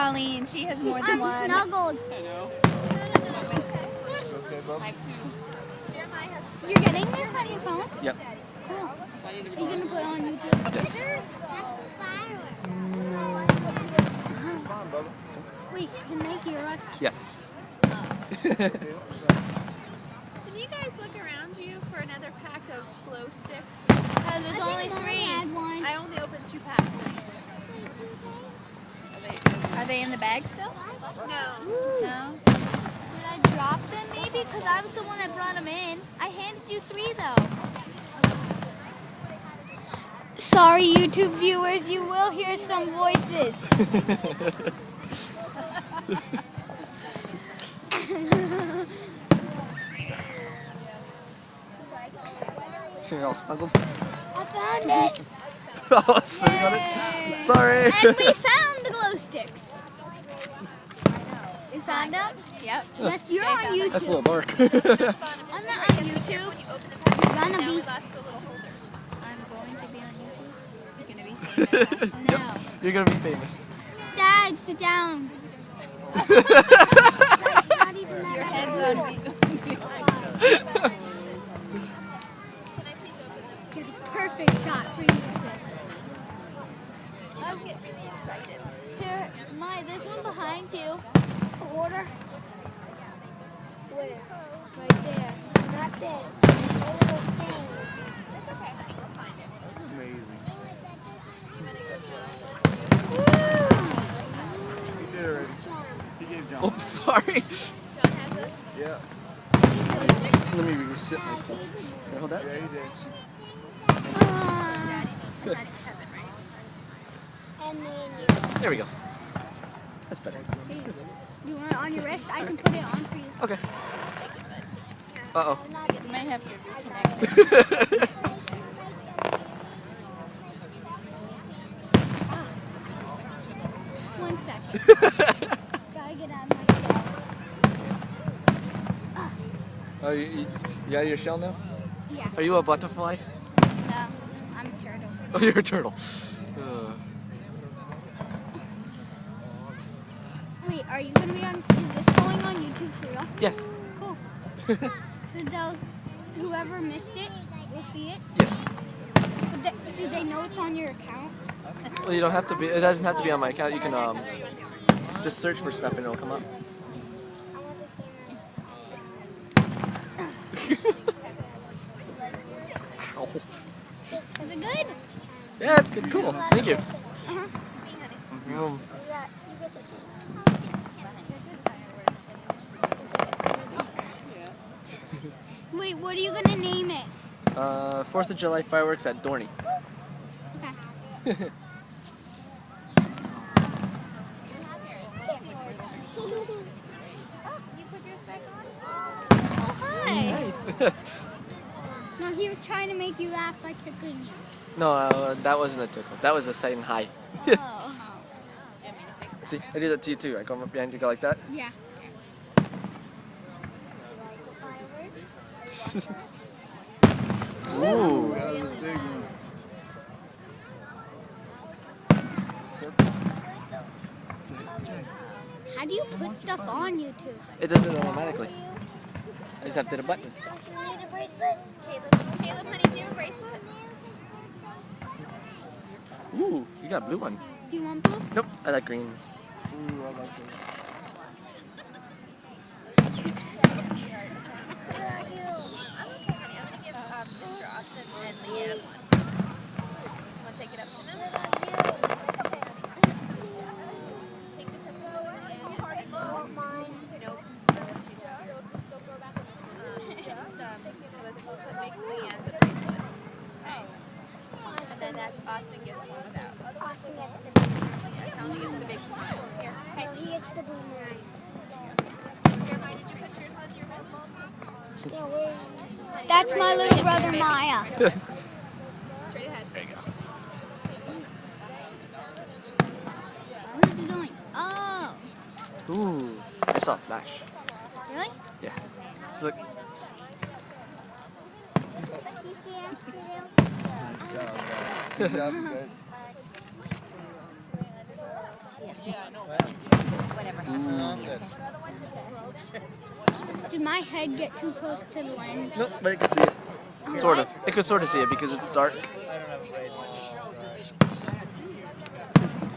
Colleen. She has more than one. I'm snuggled. I know. I have 2. You're getting this on your phone? Yep. Cool. Are you going to put it on YouTube? Yes. Wait, can they hear us? Yes. Can you guys look around you for another pack of glow sticks? There's only 3. I only opened 2 packs. Are they in the bag still? No. No. Did I drop them maybe? Because I was the one that brought them in. I handed you 3 though. Sorry, YouTube viewers, you will hear some voices. So you're all snuggled? I found it. Oh, sitting on it? Sorry. And we found the glow sticks. You found them? Yep. Yes, you're on YouTube. That's a little dark. I'm not on YouTube. You're gonna Now we be. lost the little holders. I'm going to be on YouTube. You're going to be famous. No. You're gonna be famous. Dad, sit down. Your head's on me. Get a perfect shot for you to say. Let's get really excited. Here, there's one behind you. Water. Where? Right there. Not this. Little things. It's okay, honey. We'll find it. This is amazing. He did already. He gave John. Oops, sorry. John has a Yeah. Let me reset myself. Can I hold that? Yeah, he did. daddy needs to have Kevin, right? And then There we go. That's better. you want it on your wrist? I can put it on for you. Okay. Uh-oh. You might have to reconnect it. One second. Gotta get out of my shell. Oh, you out of your shell now? Yeah. Are you a butterfly? No, I'm a turtle. Oh, you're a turtle. Wait, are you gonna be on? Is this going on YouTube for real? Yes. Cool. So whoever missed it will see it. Yes. But do they know it's on your account? Well, you don't have to be. It doesn't have to be on my account. You can just search for stuff and it'll come up. Ow. Is it good? Yeah, it's good. Cool. Thank you. Uh-huh. Mm. Wait, what are you gonna name it? 4th of July fireworks at Dorney. Okay. Oh, hi. No, he was trying to make you laugh by tickling you. No, that wasn't a tickle. That was a saying hi. Oh. See, I do that to you too. I come up behind you, go like that. Yeah. Ooh. That was a big one. How do you put stuff on YouTube? It does it automatically. I just have to hit a button. Don't you need a bracelet? Caleb, honey, do you have a bracelet? Ooh, you got a blue one. Do you want blue? Nope, I like green. Ooh, I like that. I'm okay, honey. I'm going to give Mr. Austin and Leanne one. Want to take it up to them? Take this up to Leanne. Nope. Just, let's make Leanne's a bracelet. Okay. And then that's Austin gets one without. Austin gets the boomerang. Yeah, Tony gets the big smile. Here. No, he gets the boomerang. Jeremiah, did you put yours on your wrist? Yeah, where? That's my little brother Maya. Straight ahead. There you go. Where is he going? Oh, Ooh, I saw a flash. really? Yeah. So look. Good job, you guys. Wow. whatever happens. Did my head get too close to the lens? Nope, but it can see it. Sort of. It could sort of see it because it's dark.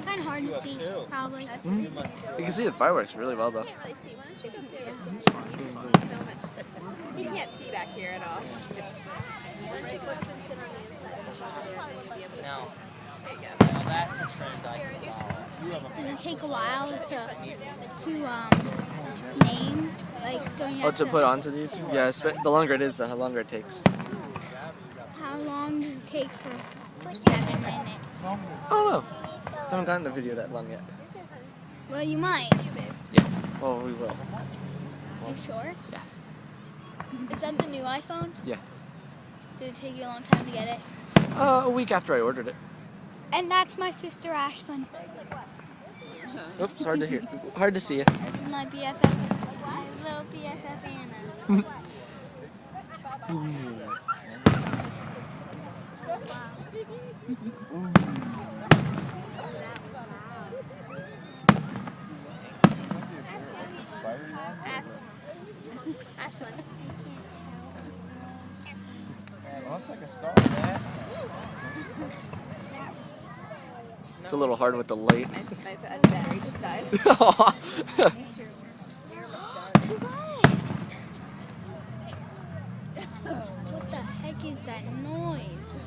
Kind of hard to see, probably. You can see the fireworks really well though. You can't really see. Why don't you come there? You can see so much. You can't see back here at all. Why don't you go up and sit on the inside of the shop there and you'll be able to Now, see. There you go. now that's a trend I can follow. You have a Does it take a while to name? Like, don't you Oh, have to put onto the YouTube? Yeah, the longer it is, the longer it takes. How long does it take for 7 minutes? I don't know. Haven't gotten the video that long yet. Well, you might. Yeah. Oh, we will. You sure? Yeah. Is that the new iPhone? Yeah. Did it take you a long time to get it? A week after I ordered it. And that's my sister Ashlyn. Oops, hard to hear. Hard to see you. This is my BFF, my little BFF Anna. Ashlyn. Looks like a star, man. It's a little hard with the light. My battery just died. What the heck is that noise?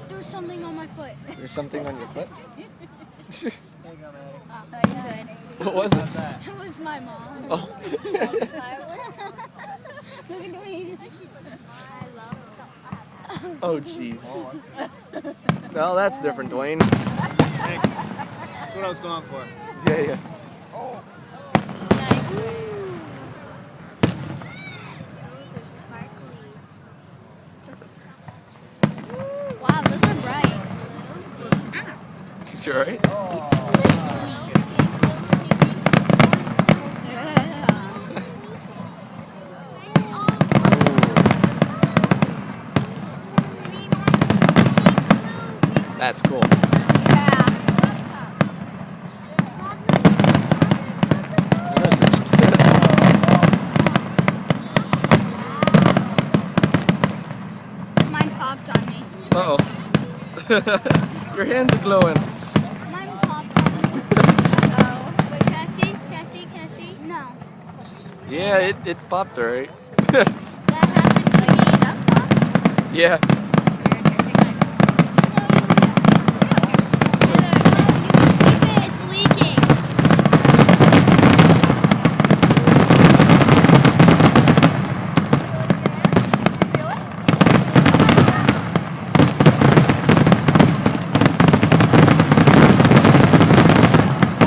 There's something on my foot. There's something on your foot? I'm good. What was it? It was my mom. Oh. Look at me. Oh, jeez. No, that's different, Dwayne. Thanks. That's what I was going for. Yeah, yeah. Wow, those are bright. You alright? That's cool. Mine popped on me. Uh-oh. Your hands are glowing. Mine popped on me. Wait, can I see? Can I see? Can I see? No. Yeah, it popped alright. That happened to me. Stuff popped? Yeah. That's weird. Here, take mine. No, you can keep it. It's leaking.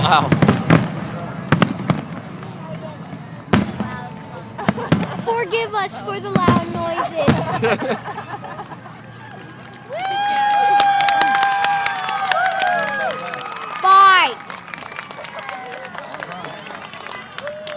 Wow. Forgive us for the loud noises.